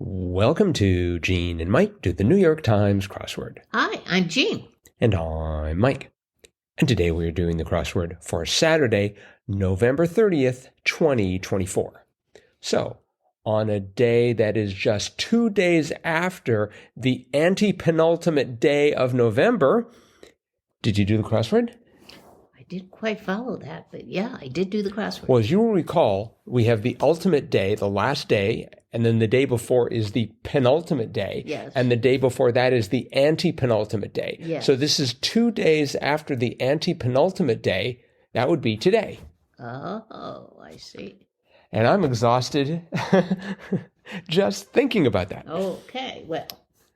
Welcome to Gene and Mike do the New York Times crossword. Hi, I'm Gene. And I'm Mike. And today we're doing the crossword for Saturday, November 30th, 2024. So, on a day that is just 2 days after the antepenultimate day of November, did you do the crossword? I didn't quite follow that, but yeah, I did do the crossword. Well, as you will recall, we have the ultimate day, the last day, and then the day before is the penultimate day. Yes. And the day before that is the antepenultimate day. Yes. So this is 2 days after the antepenultimate day. That would be today. Oh, I see. And I'm exhausted just thinking about that. Okay, well,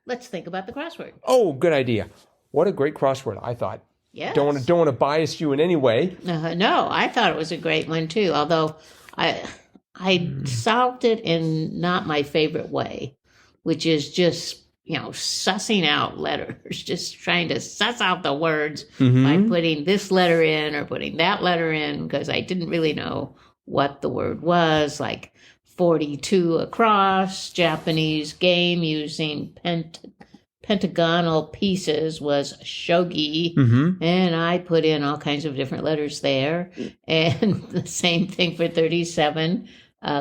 let's think about the crossword. Oh, good idea. What a great crossword, I thought. Yes. Don't want to bias you in any way. No, I thought it was a great one too, although I solved it in not my favorite way, which is just, sussing out letters, just trying to suss out the words by putting this letter in or putting that letter in, because I didn't really know what the word was, like 42 across, Japanese game using pentagonal pieces was shogi, and I put in all kinds of different letters there. And the same thing for 37,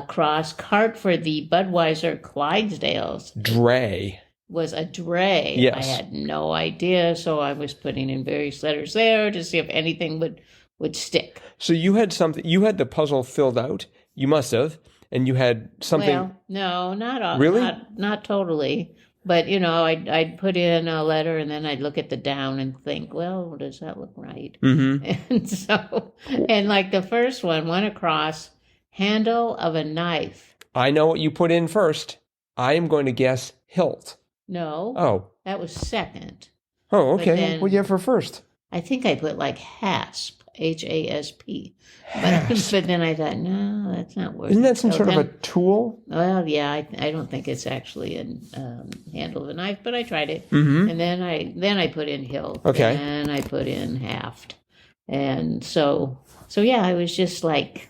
cross cart for the Budweiser Clydesdales. Dray. Was a dray. Yes. I had no idea, so I was putting in various letters there to see if anything would stick. So you had something, you had the puzzle filled out. You must have. And you had something. Well, no, not all. Really? Not totally. But, I'd put in a letter and then I'd look at the down and think, well, does that look right? And so, and like the first one across, handle of a knife. I know what you put in first. I am going to guess hilt. No. Oh. That was second. Oh, okay. Then, What do you have for first? I think I put like HASP, H-A-S-P. Hasp. But then I thought, no, that's not worth it. Isn't that some So sort of then- a tool? Well, yeah, I don't think it's actually a handle of a knife, but I tried it. And then I put in hilt. Okay. And I put in HAFT. And so yeah, I was just like,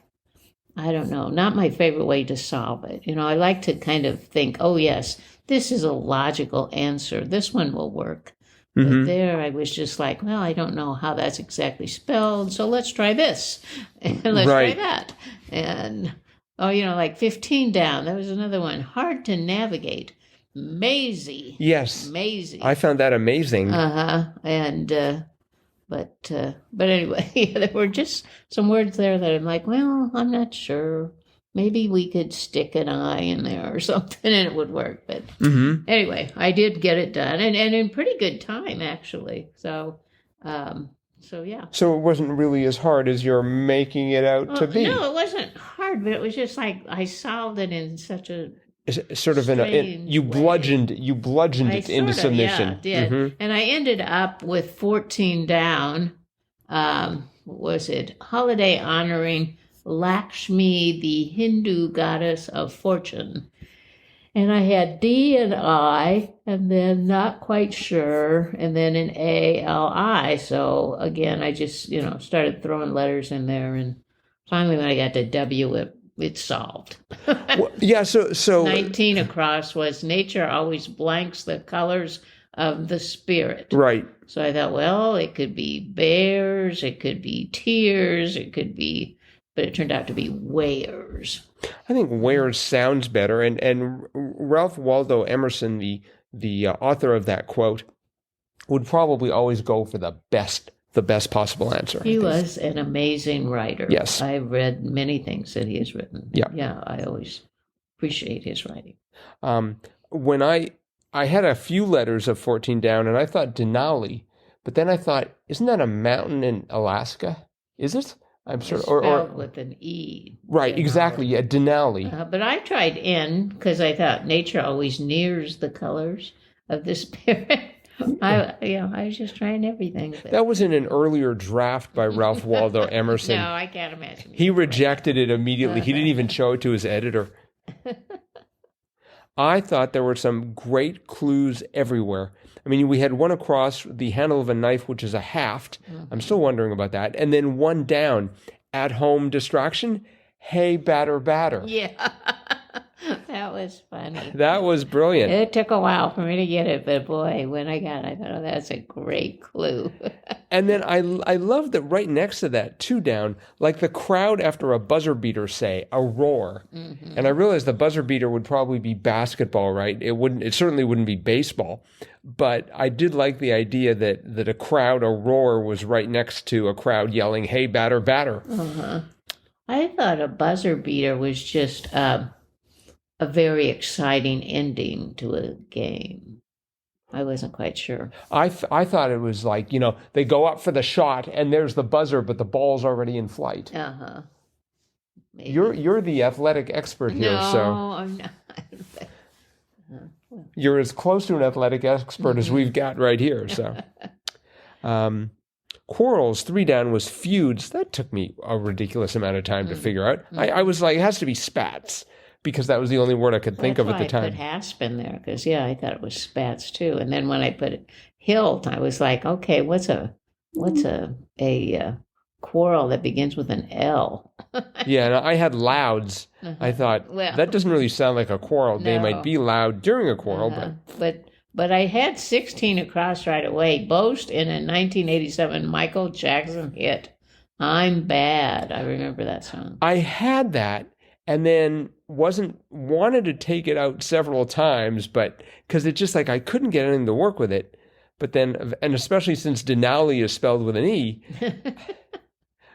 I don't know, not my favorite way to solve it. I like to kind of think, oh, yes, this is a logical answer. This one will work. But there I was just like, well, I don't know how that's exactly spelled, so let's try this. And let's try that. And, like 15 down, that was another one. Hard to navigate. Mazy. Yes. Mazy. I found that amazing. And, but anyway, there were just some words there that I'm like, well, I'm not sure. Maybe we could stick an I in there or something and it would work. But anyway, I did get it done and in pretty good time, actually. So yeah. So it wasn't really as hard as you're making it out to be. No, it wasn't hard, but it was just like I solved it in such a Sort of you bludgeoned it into submission. Yeah, did. And I ended up with 14 down. What was it? Holiday honoring Lakshmi, the Hindu goddess of fortune. And I had D and I, and then not quite sure, and then an A-L-I. So again, I just, started throwing letters in there, and finally when I got to W, it solved. Well, yeah, so 19 across was nature always blanks the colors of the spirit. Right. So I thought, well, it could be bears, it could be tears, but it turned out to be wares. I think wares sounds better. And Ralph Waldo Emerson, the author of that quote, would probably always go for the best possible answer. He was an amazing writer. Yes. I've read many things that he has written. Yeah. Yeah, I always appreciate his writing. When I had a few letters of 14 down, and I thought Denali, but then I thought, isn't that a mountain in Alaska? Is it? I'm sure, spelled with an E. Right, Denali. Exactly. Yeah, Denali. But I tried N because I thought nature always nears the colors of the spirit. I was just trying everything. But That was in an earlier draft by Ralph Waldo Emerson. No, I can't imagine. He rejected it immediately. He didn't even show it to his editor. I thought there were some great clues everywhere. I mean, we had one across the handle of a knife, which is a haft. I'm still wondering about that. And then one down, at home distraction. Hey, batter, batter. Yeah. That was funny. That was brilliant. It took a while for me to get it, but boy, when I got it, I thought, oh, that's a great clue. And then I love that right next to that, two down, like the crowd after a buzzer beater, say, a roar. Mm-hmm. And I realized the buzzer beater would probably be basketball, right? It certainly wouldn't be baseball. But I did like the idea that a crowd, a roar, was right next to a crowd yelling, hey, batter, batter. Uh-huh. I thought a buzzer beater was just a very exciting ending to a game. I wasn't quite sure. I thought it was like, they go up for the shot and there's the buzzer, but the ball's already in flight. Uh-huh. Maybe. You're the athletic expert here, no, so I'm not. You're as close to an athletic expert as we've got right here. So, quarrels, 3 down was feuds. That took me a ridiculous amount of time to figure out. I was like, it has to be spats, because that was the only word I could think of at the time. I put hasp in there because, I thought it was spats too. And then when I put hilt, I was like, okay, what's a quarrel that begins with an L? Yeah, and I had louds. I thought, that doesn't really sound like a quarrel. No. They might be loud during a quarrel, But I had 16 across right away. Boast in a 1987 Michael Jackson hit, I'm Bad. I remember that song. I had that. And then wanted to take it out several times, but because it's just like I couldn't get anything to work with it. But then, and especially since Denali is spelled with an E,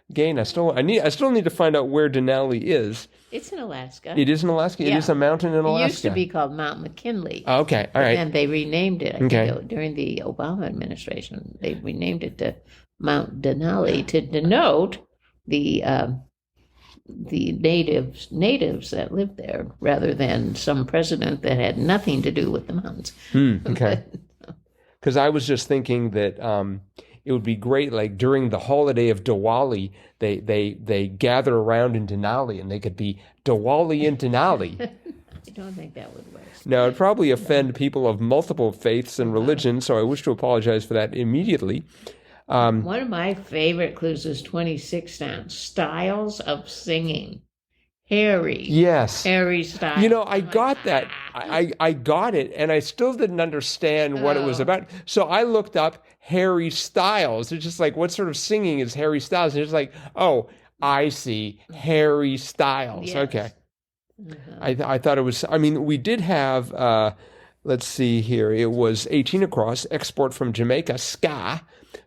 again, I still need to find out where Denali is. It's in Alaska. It is in Alaska. Yeah. It is a mountain in Alaska. It used to be called Mount McKinley. Oh, okay, all right. And they renamed it. I think during the Obama administration, they renamed it to Mount Denali to denote the natives that lived there, rather than some president that had nothing to do with the mountains. Okay. Because I was just thinking that it would be great, like during the holiday of Diwali, they gather around in Denali, and they could be Diwali in Denali. I don't think that would work. Now, it'd probably offend people of multiple faiths and religions, so I wish to apologize for that immediately. One of my favorite clues is 26 down. Styles of singing. Harry. Yes. Harry Styles. I got that. I got it, and I still didn't understand what it was about. So I looked up Harry Styles. It's just like, what sort of singing is Harry Styles? And it's like, oh, I see. Harry Styles. Yes. Okay. Mm-hmm. I thought it was, we did have, let's see here. It was 18 across, export from Jamaica, ska.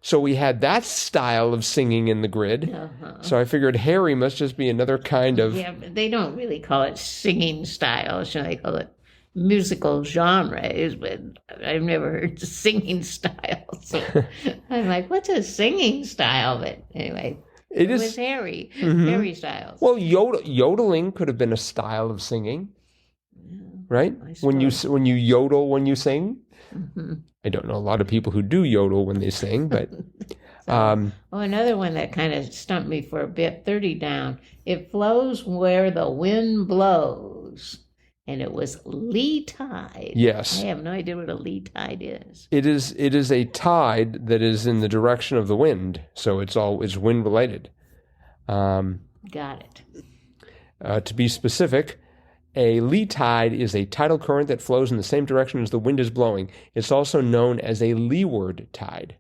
So we had that style of singing in the grid. Uh-huh. So I figured Harry must just be another kind of... Yeah, but they don't really call it singing styles. They call it musical genres, but I've never heard singing style. So I'm like, what's a singing style? But anyway, it was Harry. Mm-hmm. Harry Styles. Well, yodeling could have been a style of singing, right? When you yodel when you sing. Mm-hmm. I don't know a lot of people who do yodel when they sing, but... another one that kind of stumped me for a bit, 30 down. It flows where the wind blows, and it was lee tide. Yes. I have no idea what a lee tide is. It is a tide that is in the direction of the wind, so it's wind related. Got it. To be specific... A lee tide is a tidal current that flows in the same direction as the wind is blowing. It's also known as a leeward tide.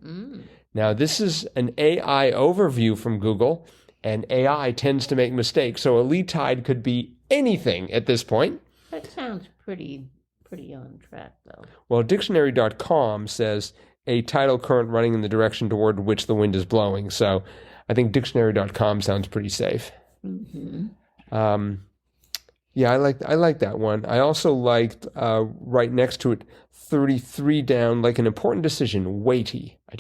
Now, this is an AI overview from Google, and AI tends to make mistakes. So a lee tide could be anything at this point. That sounds pretty on track, though. Well, dictionary.com says a tidal current running in the direction toward which the wind is blowing. So I think dictionary.com sounds pretty safe. Mm-hmm. Yeah, I like that one. I also liked right next to it, 33 down, like an important decision, weighty. I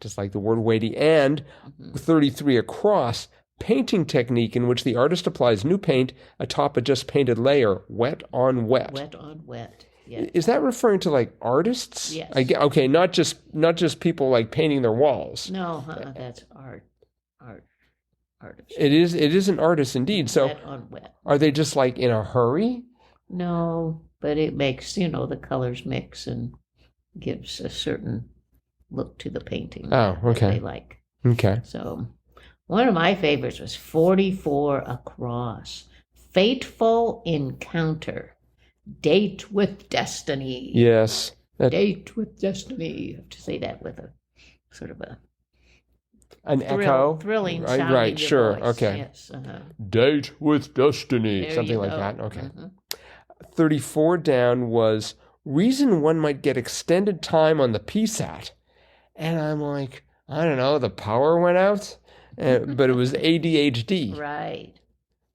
just like the word weighty. And 33 across, painting technique in which the artist applies new paint atop a just painted layer, wet on wet. Wet on wet. Yes. Is that referring to like artists? Yes. Okay, not just people like painting their walls. No, that's art. Artist. It is an artist indeed. So wet on wet. Are they just like in a hurry? No, but it makes, the colors mix and gives a certain look to the painting. Oh, okay. That they like. Okay. So one of my favorites was 44 across. Fateful encounter. Date with destiny. Yes. Date with destiny. You have to say that with a sort of an echo. Thrilling Right, sounding right, your sure. voice. Okay. Yes. Date with destiny. There Something you like go. that. Okay. Mm-hmm. 34 down was reason one might get extended time on the PSAT. And I'm like, I don't know, the power went out, but it was ADHD. Right.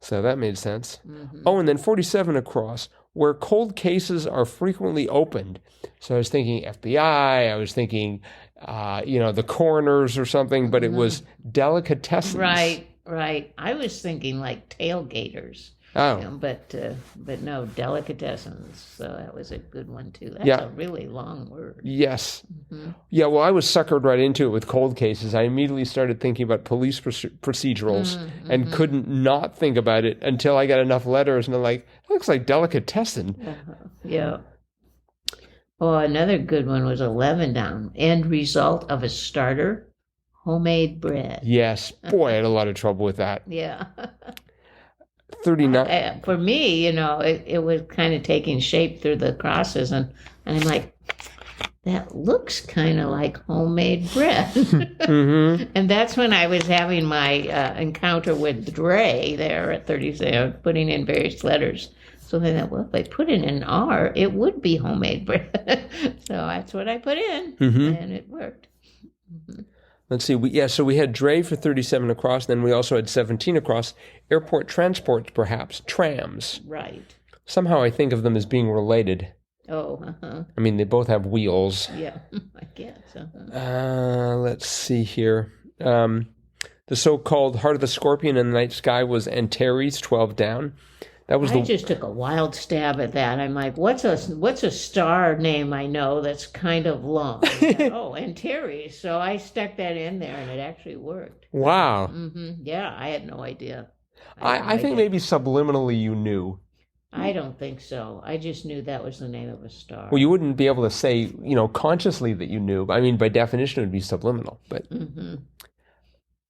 So that made sense. Mm-hmm. Oh, and then 47 across, where cold cases are frequently opened. So I was thinking FBI, I was thinking, the coroners or something, but it was delicatessens. Right. I was thinking like tailgaters. Oh. But no, delicatessens. So that was a good one too. That's Yeah. a really long word. Yes. Mm-hmm. Yeah, well, I was suckered right into it with cold cases. I immediately started thinking about police procedurals and couldn't not think about it until I got enough letters, and I'm like, that looks like delicatessen. Yeah. Oh, another good one was 11 down. End result of a starter, homemade bread. Yes. Boy, I had a lot of trouble with that. Yeah. 39. For me, it was kind of taking shape through the crosses, and I'm like, that looks kind of like homemade bread. Mm-hmm. And that's when I was having my encounter with Dre there at 37, putting in various letters. So then I thought, well, if I put in an R, it would be homemade bread. So that's what I put in, and it worked. Mm-hmm. Let's see. So we had Dre for 37 across, then we also had 17 across. Airport transports, perhaps. Trams. Right. Somehow I think of them as being related. Oh, uh-huh. I mean, they both have wheels. Yeah, I guess. Uh-huh. Let's see here. The so-called Heart of the Scorpion in the Night Sky was Antares, 12 down. That was I just took a wild stab at that. I'm like, what's a star name I know that's kind of long? Antares. So I stuck that in there, and it actually worked. Wow. Mm-hmm. Yeah, I had no idea. I think maybe subliminally you knew. I don't think so. I just knew that was the name of a star. Well, you wouldn't be able to say, consciously that you knew. I mean, by definition, it would be subliminal. But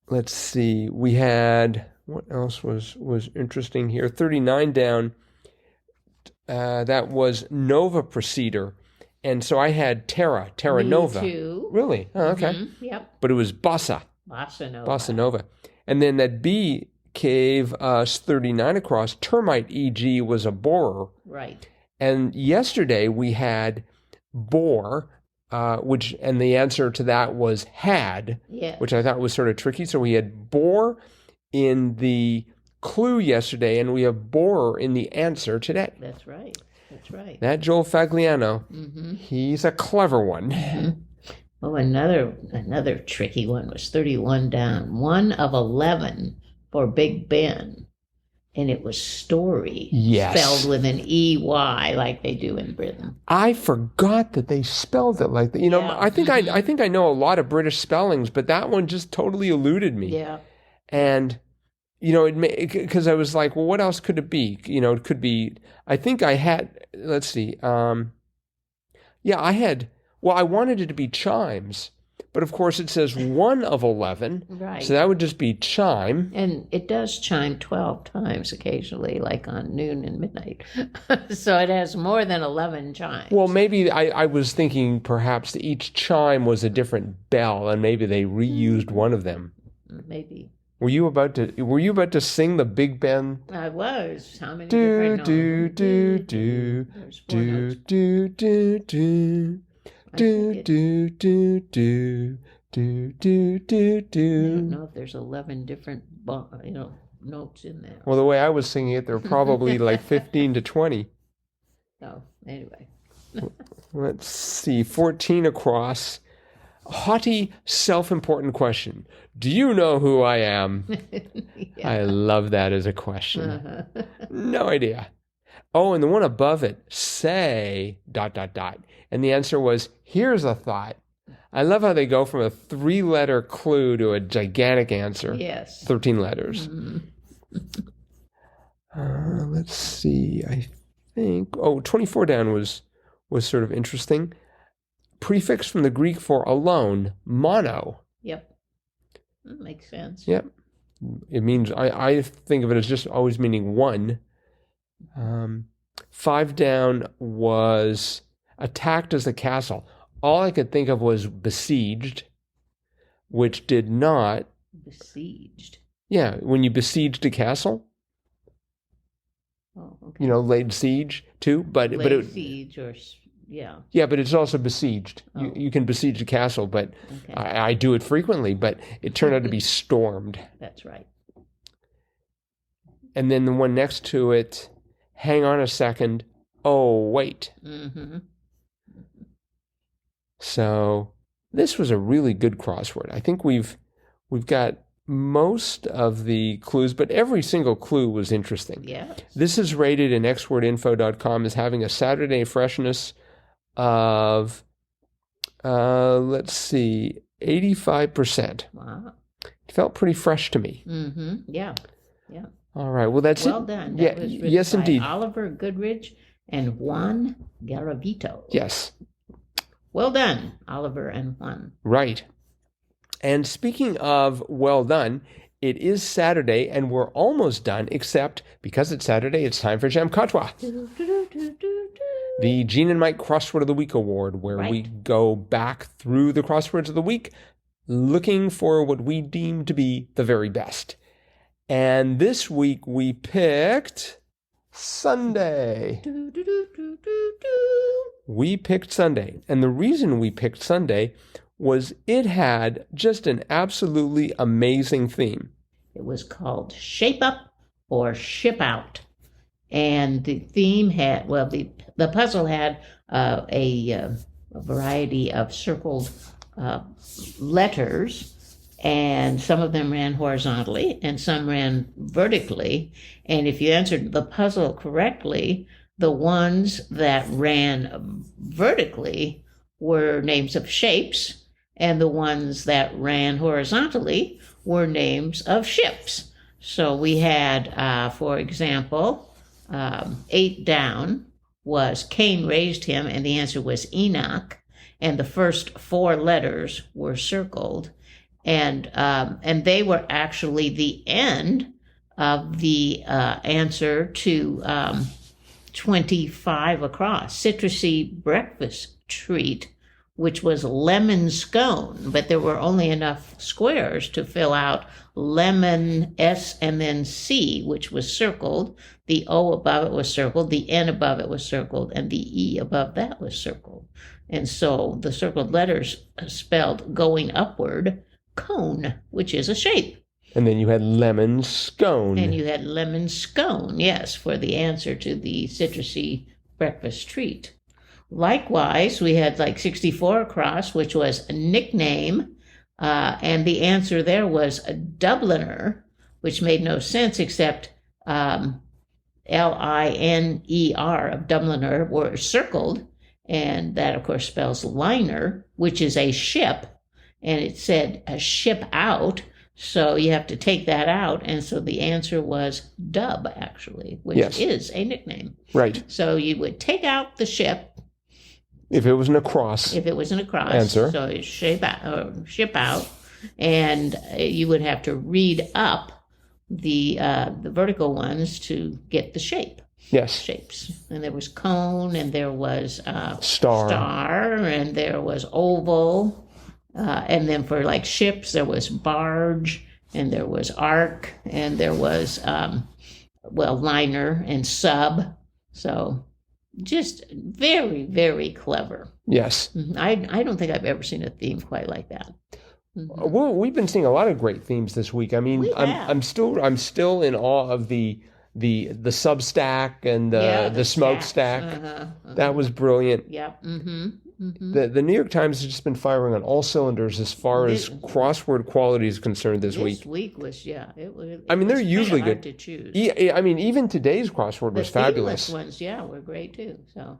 let's see. We had, what else was interesting here? 39 down. That was Nova Procedure. And so I had Terra Nova. Too. Really? Oh, okay. Mm-hmm. Yep. But it was Bossa Nova. And then that B gave us 39 across. Termite, e.g., was a borer. Right. And yesterday we had bore, and the answer to that was had, which I thought was sort of tricky. So we had bore in the clue yesterday, and we have borer in the answer today. That's right. That Joel Fagliano, he's a clever one. Mm-hmm. Oh, another tricky one was 31 down. 1 of 11 for Big Ben, and it was story. Yes. Spelled with an EY like they do in Britain. I forgot that they spelled it like that. I think I know a lot of British spellings, but that one just totally eluded me. Yeah. And because I was like, well, what else could it be? It could be. I think I had. Let's see. I wanted it to be chimes. But of course, it says 1 of 11. Right. So that would just be chime. And it does chime 12 times occasionally, like on noon and midnight. So it has more than 11 chimes. Well, maybe I was thinking perhaps each chime was a different bell, and maybe they reused one of them. Maybe. Were you about to sing the Big Ben? I was. How many different notes? There's 4 notes. I don't know if there's 11 different notes in there. Well, the way I was singing it, there were probably like 15 to 20. Oh, anyway. Let's see, 14 across. Haughty, self-important question. Do you know who I am? Yeah. I love that as a question. No idea. Oh, and the one above it, say, ... And the answer was, here's a thought. I love how they go from a 3-letter clue to a gigantic answer. Yes. 13 letters. Mm-hmm. Let's see. I think, 24 down was sort of interesting. Prefix from the Greek for alone, mono. Yep. That makes sense. Yep. It means, I think of it as just always meaning one. 5 down was attacked as a castle. All I could think of was besieged, which did not. Besieged. Yeah, when you besieged a castle. Oh, okay. Laid siege too, but siege or yeah. Yeah, but it's also besieged. Oh. You can besiege a castle, but Okay. I do it frequently, but it turned out to be stormed. That's right. And then the one next to it, hang on a second. Oh, wait. Mm-hmm. So this was a really good crossword. I think we've got most of the clues, but every single clue was interesting. Yes. This is rated in xwordinfo.com as having a Saturday freshness of, 85%. Wow. It felt pretty fresh to me. Mm-hmm. Yeah. Yeah. All right. Well, that's well it. done. Yeah. That was written Yes, by indeed. Oliver Goodrich and Juan Garavito. Yes. Well done, Oliver and Juan. Right. And speaking of well done, it is Saturday and we're almost done, except because it's Saturday, it's time for JAMCOTWA, the Gene and Mike Crossword of the Week Award, where we go back through the crosswords of the week, looking for what we deem to be the very best. And this week we picked Sunday. We picked Sunday. And the reason we picked Sunday was it had just an absolutely amazing theme. It was called Shape Up or Ship Out. And the theme had, the puzzle had a variety of circled letters, and some of them ran horizontally and some ran vertically. And if you answered the puzzle correctly, the ones that ran vertically were names of shapes, and the ones that ran horizontally were names of ships. So we had, for example, 8 down was Cain raised him, and the answer was Enoch, and the first 4 letters were circled, and they were actually the end of the answer to 25 across, citrusy breakfast treat, which was lemon scone, but there were only enough squares to fill out lemon, S, and then C, which was circled. The O above it was circled, the N above it was circled, and the E above that was circled. And so the circled letters spelled going upward, cone, which is a shape. And then you had lemon scone. And you had lemon scone, yes, for the answer to the citrusy breakfast treat. Likewise, we had like 64 across, which was a nickname, and the answer there was a Dubliner, which made no sense except Liner of Dubliner were circled, and that, of course, spells liner, which is a ship, and it said a ship out, so you have to take that out, and so the answer was Dub, actually, which is a nickname. Right. So you would take out the ship, if it was an across. If it was an across. Answer. So it's ship out. And you would have to read up the vertical ones to get the shape. Yes. Shapes. And there was cone, and there was star, and there was oval. And then for like ships, there was barge, and there was arc, and there was, liner and sub. So just very, very clever. Yes. I don't think I've ever seen a theme quite like that. Mm-hmm. Well, we've been seeing a lot of great themes this week. I mean, I'm still in awe of the Substack and the Smokestack. That was brilliant. Yep. Mm-hmm. Mm-hmm. The New York Times has just been firing on all cylinders as far as crossword quality is concerned this week. This week was it was. I mean, they're usually hard good to choose. I mean, even today's crossword was fabulous. The ones, were great too. So,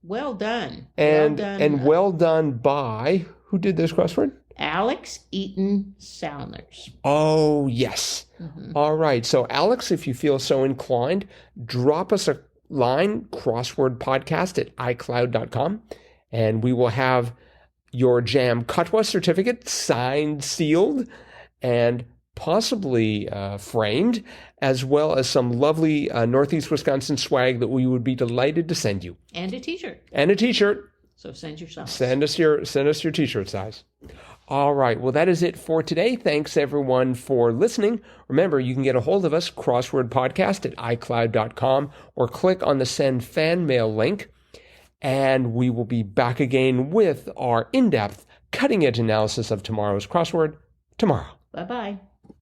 well done. And well done by who did this crossword? Alex Eaton Salners. Oh, yes. Mm-hmm. All right. So, Alex, if you feel so inclined, drop us a line, crosswordpodcast at iCloud.com, and we will have your JAMCOTWA certificate signed, sealed, and possibly framed as well as some lovely Northeast Wisconsin swag that we would be delighted to send you. And a t-shirt. And a t-shirt. So send yourself. Send us your t-shirt size. All right. Well, that is it for today. Thanks, everyone, for listening. Remember, you can get a hold of us, crosswordpodcast at iCloud.com, or click on the Send Fan Mail link. And we will be back again with our in-depth, cutting-edge analysis of tomorrow's crossword tomorrow. Bye-bye.